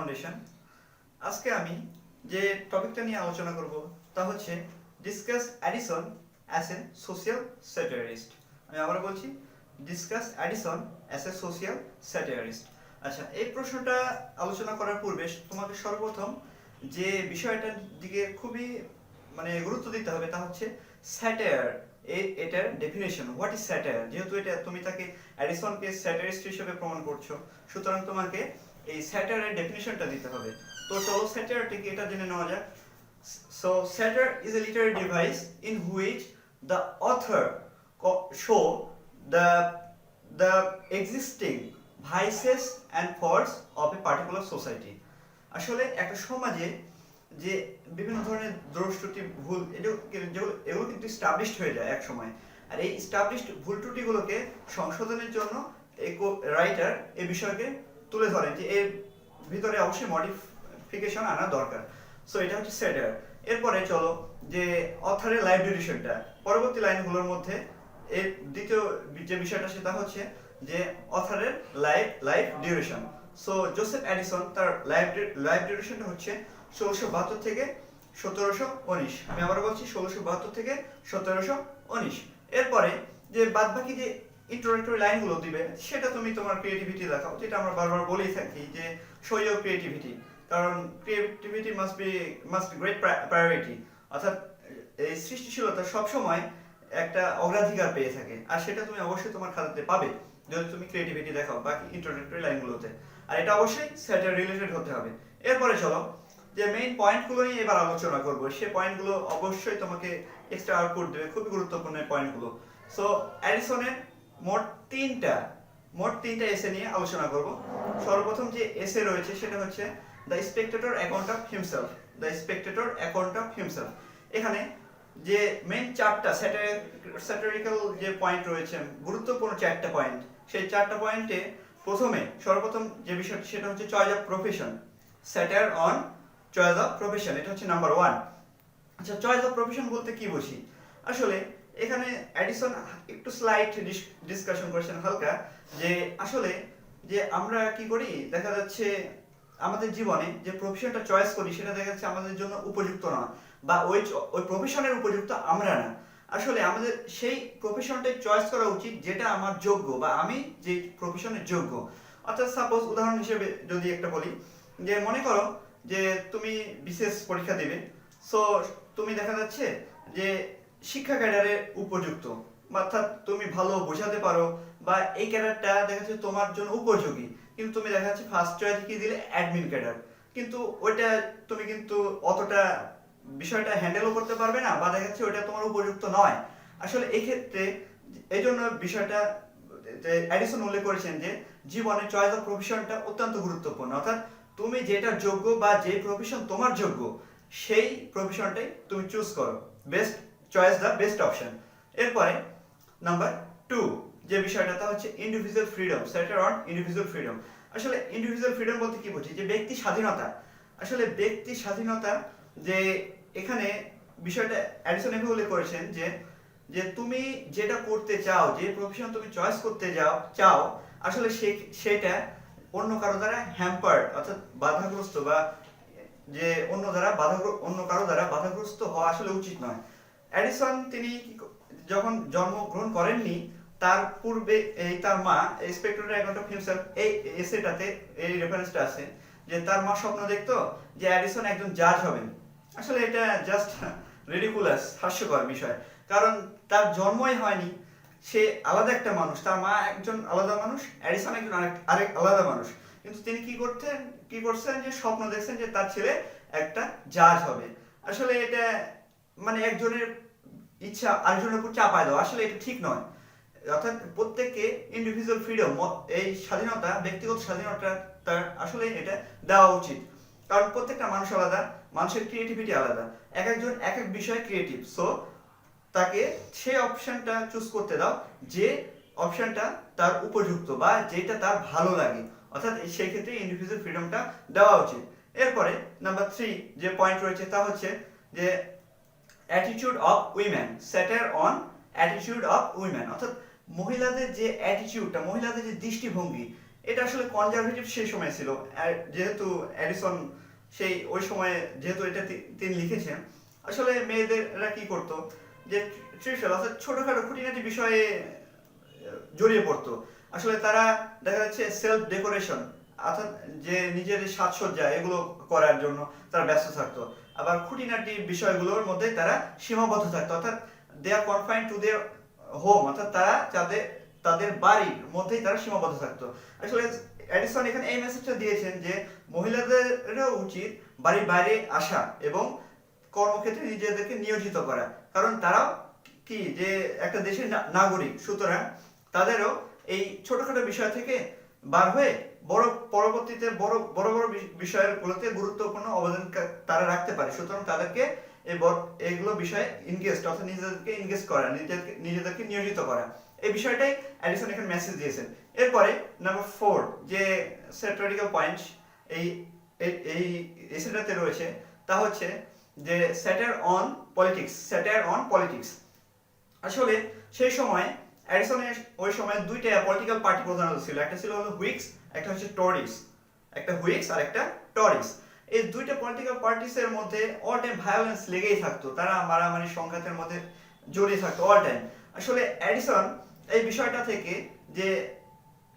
Foundation. আজকে আমি যে টপিকটা নিয়ে আলোচনা করব তা হচ্ছে discuss Addison as a social satirist. আমি আবার বলছি, discuss Addison as a social satirist. আচ্ছা, এই প্রশ্নটা আলোচনা করার পূর্বে তোমাকে সর্বপ্রথম যে বিষয়টার দিকে খুবই গুরুত্ব দিতে হবে তা হচ্ছে স্যাটায়ার। এটার ডেফিনেশন, হোয়াট ইজ স্যাটায়ার। যেহেতু এটা তুমি তাকে অ্যাডিসনকে স্যাটারিস্ট হিসেবে প্রমাণ করছো, সুতরাং তোমাকে এই স্যাটায়ারের ডেফিনেশনটা দিতে হবে। তো চলো স্যাটায়ারটা কি এটা জেনে নেওয়া যাক। So satire is a literary device in which the author show the existing vices and faults of a particular society. আসলে একটা সমাজে যে বিভিন্ন ধরনের দোষ ত্রুটি ভুল এগুলো কিন্তু স্টাবলিশড হয়ে যায় এক সময়, আর এই স্টাবলিশড ভুল ত্রুটিগুলোকে সংশোধনের জন্য এই রাইটার এই বিষয়কে তুলে ধরেন যে এর ভিতরে অবশ্যই মডিফিকেশন আনা দরকার। সো এটা হচ্ছে স্যাটায়ার। এরপরে চলো যে অথারের লাইফ ডিউরেশনটা, পরবর্তী লাইনগুলোর মধ্যে এর দ্বিতীয় যে বিষয়টা সেটা হচ্ছে যে অথারের life duration. So Joseph Addison তার লাইফ ডিউরেশনটা হচ্ছে 1672 থেকে 1719। আমি আবার বলছি 1672 থেকে 1719। এরপরে যে বাদবাকি যে ইন্ট্রোডাক্টরি লাইনগুলো দিবে সেটা তুমি তোমার ক্রিয়েটিভিটি দেখাও, যেটা আমরা বারবার বলেই থাকি যে শো ইওর ক্রিয়েটিভিটি, কারণ ক্রিয়েটিভিটি মাস্ট গ্রেট প্রায়োরিটি। অর্থাৎ এই সৃষ্টিশীলতা সবসময় একটা অগ্রাধিকার পেয়ে থাকে, আর সেটা তুমি অবশ্যই তোমার খাতাতে পাবে যদি তুমি ক্রিয়েটিভিটি দেখাও বাকি ইন্ট্রোডাক্টরি লাইনগুলোতে, আর এটা অবশ্যই স্যাটায়ার রিলেটেড হতে হবে। এরপরে চলো যে মেইন পয়েন্টগুলো নিয়ে এবার আলোচনা করবো, সেই পয়েন্টগুলো অবশ্যই তোমাকে এক্সট্রা আউটপুট দেবে, খুবই গুরুত্বপূর্ণ পয়েন্টগুলো। সো অ্যাডিসনের মোট তিনটা এসে নিয়ে আলোচনা করব। সর্বপ্রথম যে এসে রয়েছে সেটা হচ্ছে the spectator account of himself. The spectator account of himself, এখানে যে মেইন চারটা স্যাটারিক্যাল যে পয়েন্ট রয়েছে, গুরুত্বপূর্ণ চারটা পয়েন্ট, সেই চারটা পয়েন্টে সর্বপ্রথম যে বিষয়টি সেটা হচ্ছে choice of profession. Satire on choice of profession, এটা হচ্ছে নাম্বার 1। আচ্ছা, চয়েস অফ প্রফেশন বলতে কি বুঝি? আসলে এখানে অ্যাডিসন একটু স্লাইট ডিসকাশন করেছেন হালকা, যে আসলে যে আমরা কি করি, দেখা যাচ্ছে আমাদের জীবনে যে প্রফেশনটা চয়েস করি সেটা দেখা যাচ্ছে আমাদের জন্য উপযুক্ত না, বা ওই প্রফেশনের উপযুক্ত আমরা না। আসলে আমাদের সেই প্রফেশনটাই চয়েস করা উচিত যেটা আমার যোগ্য, বা আমি যে প্রফেশনের যোগ্য। অর্থাৎ সাপোজ উদাহরণ হিসেবে যদি একটা বলি, যে মনে করো যে তুমি বিসিএস পরীক্ষা দিবে। সো তুমি দেখা যাচ্ছে যে শিক্ষা ক্যাডারে উপযুক্ত, অর্থাৎ তুমি ভালো বোঝাতে পারো, বা এই ক্যাডারটা দেখা যাচ্ছে তোমার জন্য উপযোগী, কিন্তু তুমি দেখা যাচ্ছে ফার্স্ট চয়েস কি দিলে অ্যাডমিন ক্যাডার, কিন্তু ওইটা তুমি কিন্তু অতটা বিষয়টা হ্যান্ডেলও করতে পারবে না, বা দেখা যাচ্ছে ওইটা তোমার উপযুক্ত নয়। আসলে এই ক্ষেত্রে এই জন্য বিষয়টা অ্যাডিসন উল্লেখ করেছেন যে জীবনে চয়েস অফ প্রফেশনটা অত্যন্ত গুরুত্বপূর্ণ। অর্থাৎ তুমি যেটা যোগ্য বা যে প্রফেশন তোমার যোগ্য সেই প্রফেশনটাই তুমি চুজ করো, best choice the best option. এরপরে নাম্বার 2 যে বিষয়টা তা হচ্ছে individual freedom, centre on individual freedom. আসলে ইন্ডিভিজুয়াল ফ্রিডম বলতে কি বুঝি? যে ব্যক্তি স্বাধীনতা। আসলে ব্যক্তি স্বাধীনতা, যে এখানে বিষয়টা অ্যাডিসন এভাবে উল্লেখ করেছেন যে তুমি যেটা করতে চাও, যে প্রফেশন তুমি চয়েস করতে চাও, আসলে সেটা অন্য কারো দ্বারা হ্যাম্পার্ড, অর্থাৎ বাধাগ্রস্ত, বা যে অন্য কারো দ্বারা বাধাগ্রস্ত হওয়া আসলে উচিত নয়। অ্যাডিসন তিনি যখন জন্মগ্রহণ করেননি, তার পূর্বে তার মা স্পেক্টেটর অ্যাকাউন্ট অফ হিমসেলফ এই এসেটাতে এই রেফারেন্সটা আছে যে তার মা স্বপ্ন দেখতো যে অ্যাডিসন একজন জাজ হবেন। আসলে এটা জাস্ট রিডিকুলাস, হাস্যকর বিষয়, কারণ তার জন্মই হয়নি, সে আলাদা একটা মানুষ, তার মা একজন আলাদা মানুষ, অ্যাডিসন একজন আরেক আলাদা মানুষ, কিন্তু তিনি কি করছেন যে স্বপ্ন দেখছেন যে তার ছেলে একটা জাজ হবে। আসলে এটা একজনের ইচ্ছা আরেকজনের উপর চাপায় দেওয়া, আসলে এটা ঠিক নয়। অর্থাৎ প্রত্যেককে ইন্ডিভিজুয়াল ফ্রিডম, এই স্বাধীনতা, ব্যক্তিগত স্বাধীনতা তার আসলে এটা দেওয়া উচিত, কারণ প্রত্যেকটা মানুষ আলাদা, মানুষের ক্রিয়েটিভিটি আলাদা, একজন এক এক বিষয়ে ক্রিয়েটিভ। সো তাকে সেই অপশনটা চুজ করতে দাও যে অপশনটা তার উপযুক্ত বা যেটা তার ভালো লাগে, অর্থাৎ সেই ক্ষেত্রে ইন্ডিভিজুয়াল ফ্রিডমটা দেওয়া উচিত। এরপরে নাম্বার 3 যে পয়েন্ট রয়েছে তা হচ্ছে যে attitude of women, satire on attitude of women. অর্থাৎ মহিলাদের যে অ্যাটিটিউডটা, মহিলাদের যে দৃষ্টিভঙ্গি, এটা আসলে কনজারভেটিভ সেই সময় ছিল। আর যেহেতু এডিসন সেই ওই সময়ে যেহেতু এটা তিনি লিখেছেন, আসলে মেয়েদেররা কি করতো যে ট্রিভিয়াল অর্থাৎ ছোটখাটো খুঁটিনাটি বিষয়ে জড়িয়ে পড়তো। আসলে তারা দেখা যাচ্ছে সেলফ ডেকোরেশন অর্থাৎ যে নিজের সাজসজ্জা এগুলো করার জন্য তারা ব্যস্ত থাকতো। আবার খুঁটিনাটি বিষয়গুলোর মধ্যে তারা সীমাবদ্ধ থাকতো, অর্থাৎ দে আর কনফাইন্ড টু দেয়ার হোম, অর্থাৎ তারা তাদের তাদের বাড়ির মধ্যেই তারা সীমাবদ্ধ থাকতো। আসলে এডিসন এখানে এই মেসেজটা দিয়েছেন যে মহিলাদেরও উচিত বাড়ির বাইরে আসা এবং কর্মক্ষেত্রে নিজেদেরকে নিয়োজিত করা, কারণ তারাও কি যে একটা দেশের নাগরিক, সুতরাং তাদেরও এই ছোটখাটো বিষয় থেকে বার হয়ে বড় পরবর্তীতে বড় বড় বড় বিষয়গুলোতে গুরুত্বপূর্ণ অবদান তারা রাখতে পারে। সুতরাং তাদেরকে এইগুলো বিষয়ে ইনগেজ অর্থাৎ নিজেদেরকে ইনগেজ করা, নিজেদেরকে নিয়োজিত করা, এই বিষয়টাই এডিসন এখানে মেসেজ দিয়েছেন। এরপরে নাম্বার 4 যে স্যাটিরিক্যাল পয়েন্ট এই এই এসেটাতে রয়েছে তা হচ্ছে যে satire on politics, satire on politics. আসলে সেই সময় এডিসনের ওই সময় দুইটা পলিটিক্যাল পার্টি প্রধানত ছিল, একটা ছিল হলো হুইগস, একটা হচ্ছে টরিস, একটা হুইগস আর একটা টরিস। এই দুইটা পলিটিক্যাল পার্টিসের মধ্যে অল টাইম ভায়োলেন্স লেগেই থাকতো, তারা মারামারি সংঘাতের মধ্যে জড়িয়ে থাকতো অল টাইম। আসলে এডিসন এই বিষয়টা থেকে যে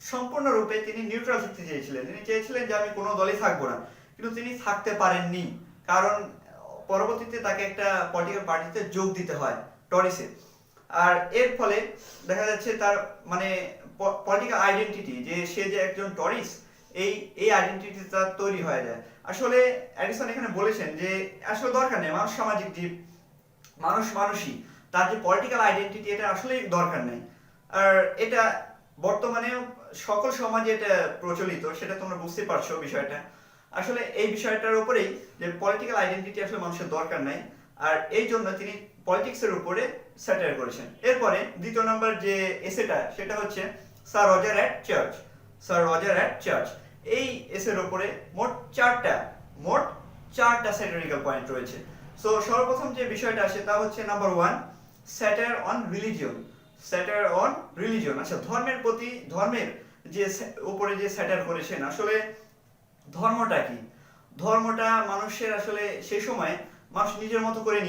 সম্পূর্ণরূপে তিনি নিউট্রাল থাকতে চেয়েছিলেন, তিনি চেয়েছিলেন যে আমি কোনো দলে থাকবো না, কিন্তু তিনি থাকতে পারেননি, কারণ পরবর্তীতে তাকে একটা পলিটিক্যাল পার্টিতে যোগ দিতে হয়, টরিসে। আর এর ফলে দেখা যাচ্ছে তার মানে পলিটিক্যাল আইডেন্টিটি যে সে যে একজন টরিস, এই আইডেন্টিটি তার তৈরি হয়ে যায়। আসলে এডিসন এখানে বলেছেন যে আসলে দরকার নেই, মানুষ সামাজিক জীব, মানুষ মানুষই, তার যে পলিটিক্যাল আইডেন্টিটি এটা আসলেই দরকার নেই। আর এটা বর্তমানে সকল সমাজে এটা প্রচলিত, সেটা তোমরা বুঝতে পারছো বিষয়টা। আসলে এই বিষয়টার উপরেই যে পলিটিক্যাল আইডেন্টিটি আসলে মানুষের দরকার নাই, আর এই জন্য তিনি পলিটিক্সের উপরে স্যাটায়ার করেছেন। এরপরে দ্বিতীয় নম্বর যে এসেটা সেটা হচ্ছে sir Roger at church, sir Roger at church. এই এসের উপরে মোট চারটা স্যাটারিক্যাল পয়েন্ট রয়েছে। সো সর্বপ্রথম যে বিষয়টা আসে তা হচ্ছে number 1 satire on religion, satire on religion. আচ্ছা, ধর্মের প্রতি, ধর্মের যে উপরে যে স্যাটায়ার করেছেন, আসলে ধর্মটা কি? ধর্মটা মানুষের আসলে সেই সময় মানুষ নিজের মতো করে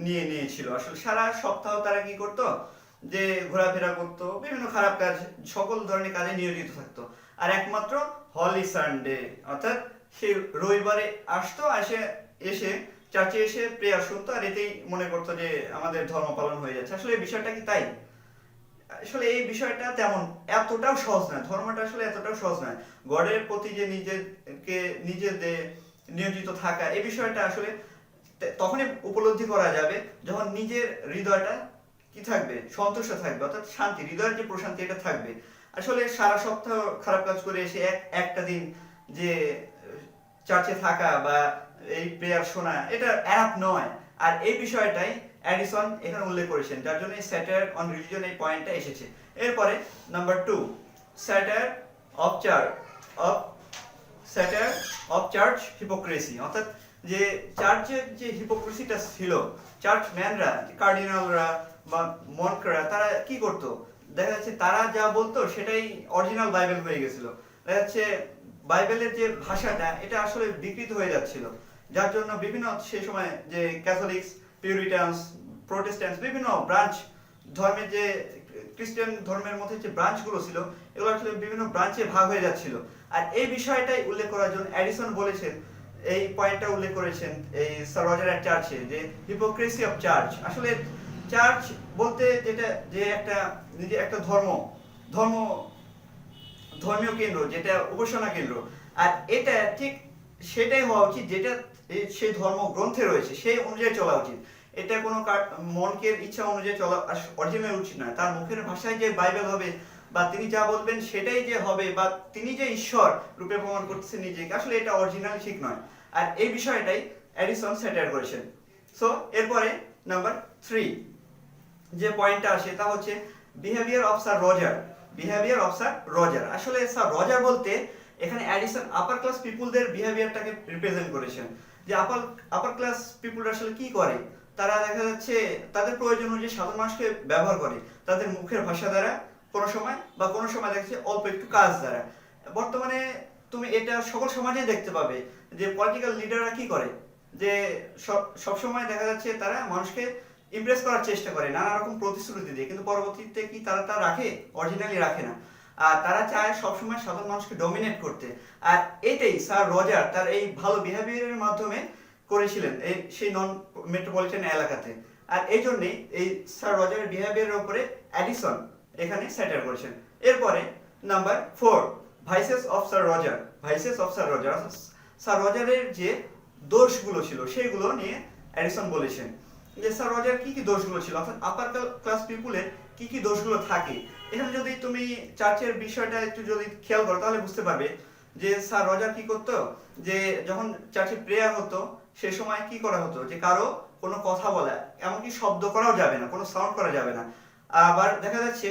নিয়েছিল। আসলে সারা সপ্তাহ তারা কি করতো যে ঘোরাফেরা করতো, বিভিন্ন খারাপ কাজ, সকল ধরনের কাজে নিয়োজিত থাকতো, আর একমাত্র হলি সানডে অর্থাৎ সে রবিবারে আসতো, এসে চার্চে এসে প্রেয়ার শুনতো, আর এতেই মনে করতো যে আমাদের ধর্ম পালন হয়ে যাচ্ছে। আসলে এই বিষয়টা কি তাই? আসলে এই বিষয়টা তেমন এতটাও সহজ নয়, ধর্মটা আসলে এতটাও সহজ নয়। গডের প্রতি যে নিজেদের নিয়োজিত থাকা, এই বিষয়টা আসলে তখনই উপলব্ধি করা যাবে যখন নিজের হৃদয়টা কি থাকবে, সন্তুষ্ট থাকবে, অর্থাৎ শান্তি, হৃদয়ের যে প্রশান্তি এটা থাকবে। আসলে সারা সপ্তাহ খারাপ কাজ করে এসে একটা দিন যে চার্চে থাকা বা এই প্রেয়ার শোনা, এটা অ্যাপ নয়। আর এই বিষয়টাই এডিসন এখানে উল্লেখ করেছেন, যার জন্য এই স্যাটায়ার অন রিলিজিয়ন এই পয়েন্টটা এসেছে। এরপরে number 2 satire of satire of church hypocrisy, অর্থাৎ যে চার্চের যে হিপোক্রেসিটা ছিল, চার্চ ম্যানরা, কার্ডিনালরা বা মনকরা, তারা কি করত, দেখা যাচ্ছে তারা যা বলতো সেটাই অরিজিনাল বাইবেল হয়ে গেছিল। দেখা যাচ্ছে বাইবেলের যে ভাষাটা এটা আসলে বিকৃত হয়ে যাচ্ছিল, যার জন্য বিভিন্ন সেই সময় যে ক্যাথলিক্স, পিউরিটানস, প্রোটেস্ট্যান্টস, বিভিন্ন ব্রাঞ্চ ধর্মের যে খ্রিস্টান ধর্মের মধ্যে যে ব্রাঞ্চগুলো ছিল, এগুলো আসলে বিভিন্ন ব্রাঞ্চে ভাগ হয়ে যাচ্ছিল। আর এই বিষয়টাই উল্লেখ করার জন্য এডিসন বলেছেন, এই পয়েন্টটা উল্লেখ করেছেন এই স্যার রজার অ্যাট চার্চে, যে হিপোক্রেসি অফ চার্চ। আসলে চার্চ বলতে যেটা যে একটা ধর্মীয় কেন্দ্র, যেটা উপাসনা কেন্দ্র, আর এটা ঠিক সেটাই হওয়া উচিত যেটা সেই ধর্ম গ্রন্থে রয়েছে, সেই অনুযায়ী চলা উচিত। এটা কোনো মনকের ইচ্ছা অনুযায়ী চলা অরিজিনাল উচিত নয়। তার মুখের ভাষায় যে বাইবেল হবে বা তিনি যা বলবেন সেটাই যে হবে, বা তিনি যে ঈশ্বর রূপে প্রমাণ করতেছেন নিজেকে, আসলে এটা অরিজিনাল ঠিক নয়। আর এই বিষয়টাই এডিসন স্যাটায়ার করেছেন। সো এরপরে নাম্বার 3 যে পয়েন্টটা আসে তা হচ্ছে behaviour of Sir Roger, behaviour of Sir Roger. আসলে স্যার রজার বলতে এখানে এডিসন আপার ক্লাস পিপুলদের বিহেভিয়ারটাকে রিপ্রেজেন্ট করেছেন, যে আপার ক্লাস পিপুলরা আসলে কি করে, তারা দেখা যাচ্ছে তাদের প্রয়োজন অনুযায়ী সাধারণ মানুষকে ব্যবহার করে, তাদের মুখের ভাষা দ্বারা কোনো সময়, বা কোনো সময় দেখা যাচ্ছে অল্প একটু কাজ দ্বারা। বর্তমানে তুমি এটা সকল সমাজে দেখতে পাবে যে পলিটিক্যাল লিডাররা কি করে, যে সব সময় দেখা যাচ্ছে তারা মানুষকে ইমপ্রেস করার চেষ্টা করে নানা রকম প্রতিশ্রুতি দিয়ে, কিন্তু পরবর্তীতে কি তারা তা রাখে? অরিজিনালি রাখে না। আর তারা চায় সবসময় সাধারণ মানুষকে ডমিনেট করতে। আর এটাই স্যার রজার তার এই ভালো বিহেভিয়ারের মাধ্যমে করেছিলেন এই সেই নন মেট্রোপলিটন এলাকাতে। আর এই জন্যই এই স্যার রজারের বিহেভিয়ারের উপরে অ্যাডিসন এখানে স্যাটার করেছেন। এরপরে number 4, vices of Sir Roger. Vices of Sir Roger, Sir রজারের যে দোষগুলো ছিল সেগুলো নিয়ে অ্যাডিসন বলেছেন যে স্যার রজার কি কি দোষগুলো ছিল, অর্থাৎ আপার ক্লাস পিপুলের কি কি দোষগুলো থাকে। এখানে যদি তুমি চার্চের বিষয়টা একটু যদি খেয়াল করো তাহলে বুঝতে পারবে যে স্যার রজার কি করতো, যে যখন চার্চে প্রেয়ার হতো সে সময় কি করা হতো, যে কারো কোনো কথা বলা, এমনকি শব্দ করাও যাবে না, কোনো সাউন্ড করা যাবে না। আবার দেখা যাচ্ছে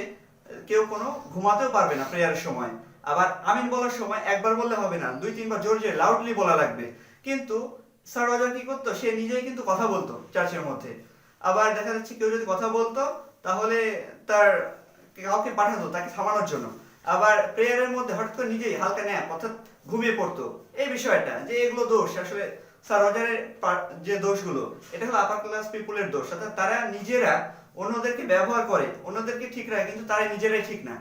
কেউ কোনো ঘুমাতেও পারবে না প্রেয়ারের সময়। আবার আমিন বলার সময় একবার বললে হবে না, 2-3 বার জোরে জোরে লাউডলি বলা লাগবে। কিন্তু স্যার রজার কি করতো, সে নিজেই কিন্তু কথা বলতো চার্চের মধ্যে। আবার দেখা যাচ্ছে কেউ যদি কথা বলতো তাহলে তার কাউকে পাঠাতো তাকে থামানোর জন্য। আবার প্রেয়ারের মধ্যে হঠাৎ করে নিজেই হালকা ন্যাপ অর্থাৎ ঘুমিয়ে পড়তো। এই বিষয়টা যে এগুলো দোষ, আসলে স্যার রজারের যে দোষগুলো এটা হলো আপার ক্লাস পিপুলের দোষ, অর্থাৎ তারা নিজেরা অন্যদেরকে ব্যবহার করে, অন্যদেরকে ঠিক রাখে, কিন্তু তারা নিজেরাই ঠিক না,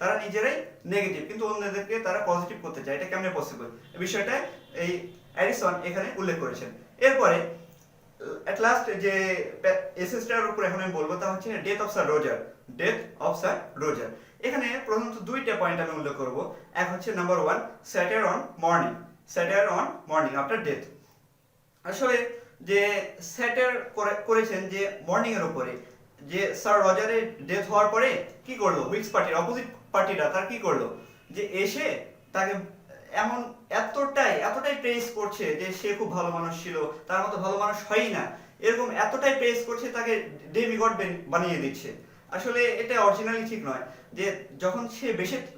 তারা নিজেরাই নেগেটিভ, কিন্তু অন্যদেরকে তারা পজিটিভ করতে চায়। এটা কেমনে পসিবল, এই বিষয়টা এই অ্যাডিসন এখানে উল্লেখ করেছেন। এরপরে এট লাস্ট যে এসএসটার উপর এখন আমি বলবো তা হচ্ছে death of Sir Roger. Death of Sir Roger, এখানে প্রধানত 2টা পয়েন্ট আমি উল্লেখ করব। এক হচ্ছে number 1, স্যাটার on morning. স্যাটার on morning after death. আসলে যে স্যাটার করেছেন যে মর্নিং এর উপরে, যে স্যার রজারের ডেথ হওয়ার পরে কি করলো, হুইগস পার্টির অপোজিট পার্টিটা তার কি করলো, যে এসে তাকে এমন এতটাই প্রেস করছে যে সে খুব ভালো মানুষ ছিল, তার মতো ভালো মানুষ হয়ই না, এরকম এতটাই প্রেস করছে তাকে ডেমিগড বানিয়ে দিচ্ছে। আসলে এটা অরিজিনালি ঠিক নয়, যে যখন সে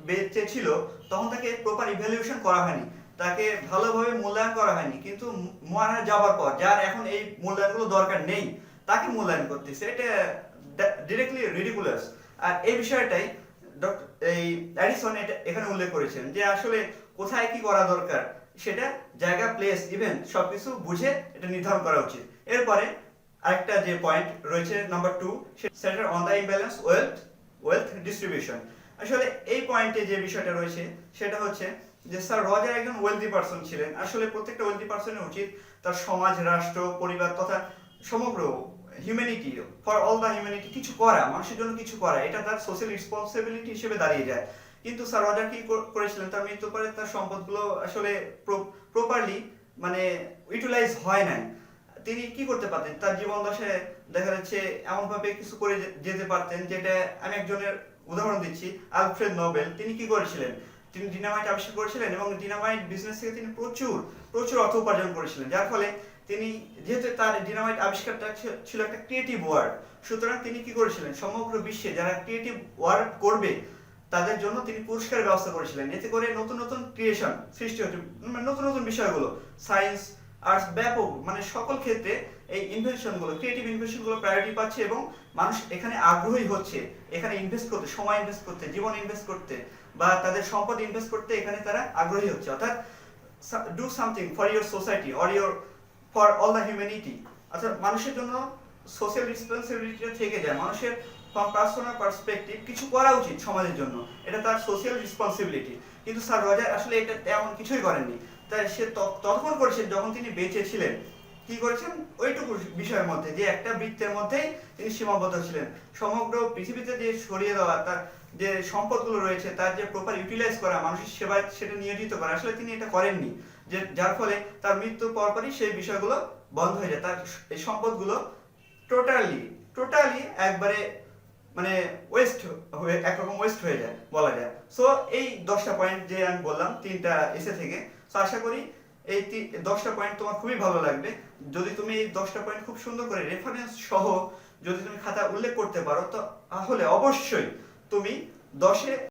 বেঁচে ছিল তখন তাকে প্রপার ইভ্যালুয়েশন করা হয়নি, তাকে ভালোভাবে মূল্যায়ন করা হয়নি, কিন্তু মারা যাওয়ার পর যার এখন এই মূল্যায়নগুলো দরকার নেই তাকে মূল্যায়ন করতেছে, এটা ডিরেক্টলি রিডিকুলাস। আর এই বিষয়টাই এই অ্যাডিসন এটা এখানে উল্লেখ করেছেন যে আসলে কোথায় কি করা দরকার সেটা জায়গা, প্লেস, ইভেন্ট সবকিছু বুঝে এটা নির্ধারণ করা উচিত। এরপরে আরেকটা যে পয়েন্ট রয়েছে নাম্বার 2, সেটার on the imbalance wealth distribution. আসলে এই পয়েন্টে যে বিষয়টা রয়েছে সেটা হচ্ছে যে স্যার রজার একজন ওয়েলথি পারসন ছিলেন। আসলে প্রত্যেকটা ওয়েলথি পারসনের উচিত তার সমাজ, রাষ্ট্র, পরিবার তথা সমগ্র humanity, for all the humanity কিছু করা, মানুষের জন্য কিছু করা, এটা তার সোশ্যাল রেসপন্সিবিলিটি হিসেবে দাঁড়িয়ে যায়। কিন্তু স্যার রজার কি করেছিলেন, তার মৃত্যুর পরে তার সম্পদগুলো আসলে প্রপারলি মানে ইউটিলাইজ হয় নাই। তিনি কি করতে পারতেন, তার জীবন দশায় দেখা যাচ্ছে এমন ভাবে কিছু করে যেতে পারতেন, যেটা আমি একজনের উদাহরণ দিচ্ছি, আলফ্রেড নোবেল। তিনি কি করেছিলেন, তিনি ডিনামাইট আবিষ্কার করেছিলেন এবং ডিনামাইট বিজনেস থেকে তিনি প্রচুর অর্থ উপার্জন করেছিলেন, যার ফলে তিনি, যেহেতু তার ডিনামাইট আবিষ্কারটা ছিল একটা ক্রিয়েটিভ ওয়ার্ক, সুতরাং তিনি কি করেছিলেন, সমগ্র বিশ্বে যারা ক্রিয়েটিভ ওয়ার্ক করবে তাদের জন্য তিনি পুরস্কারের ব্যবস্থা করেছিলেন। এতে করে নতুন নতুন ক্রিয়েশন সৃষ্টি হচ্ছে, নতুন নতুন বিষয়গুলো সায়েন্স, আর্টস, ব্যাপক মানে সকল ক্ষেত্রে এই ইনভেনশনগুলো, ক্রিয়েটিভ ইনভেনশনগুলো প্রায়োরিটি পাচ্ছে এবং মানুষ এখানে আগ্রহী হচ্ছে, এখানে ইনভেস্ট করতে, সময় ইনভেস্ট করতে, জীবন ইনভেস্ট করতে বা তাদের সম্পদ ইনভেস্ট করতে এখানে তারা আগ্রহী হচ্ছে। অর্থাৎ do something for your society or for all the humanity. অর্থাৎ মানুষের জন্য সোশ্যাল রেসপন্সিবিলিটিটা থেকে যায়, মানুষের ফ্রম পার্সোনাল পার্সপেক্টিভ কিছু করা উচিত সমাজের জন্য, এটা তার সোশ্যাল রেসপন্সিবিলিটি। কিন্তু স্যার রজার আসলে এটা তেমন কিছুই করেননি। তাই সে ততক্ষণ করেছেন যখন তিনি বেঁচে ছিলেন। কি করেছেন, ওইটুকু বিষয়ের মধ্যে, যে একটা বৃত্তের মধ্যেই তিনি সীমাবদ্ধ ছিলেন। সমগ্র পৃথিবীতে যে ছড়িয়ে দেওয়া তার যে সম্পদগুলো রয়েছে তার যে প্রপার ইউটিলাইজ করা, মানুষের সেবায় সেটা নিয়োজিত করা, আসলে তিনি এটা করেননি, যে যার ফলে তার মৃত্যুর পরপরই সেই বিষয়গুলো বন্ধ হয়ে যায়, তার এই সম্পদগুলো টোটালি একবারে মানে ওয়েস্ট হয়ে, একরকম ওয়েস্ট হয়ে যায় বলা যায়। সো এই 10টা পয়েন্ট যে আমি বললাম 3টা এসে থেকে, সো আশা করি এই 10টা পয়েন্ট তোমার খুবই ভালো লাগবে। যদি তুমি এই 10টা পয়েন্ট খুব সুন্দর করে রেফারেন্স সহ যদি তুমি খাতা উল্লেখ করতে পারো, তো তাহলে অবশ্যই তুমি 10-এ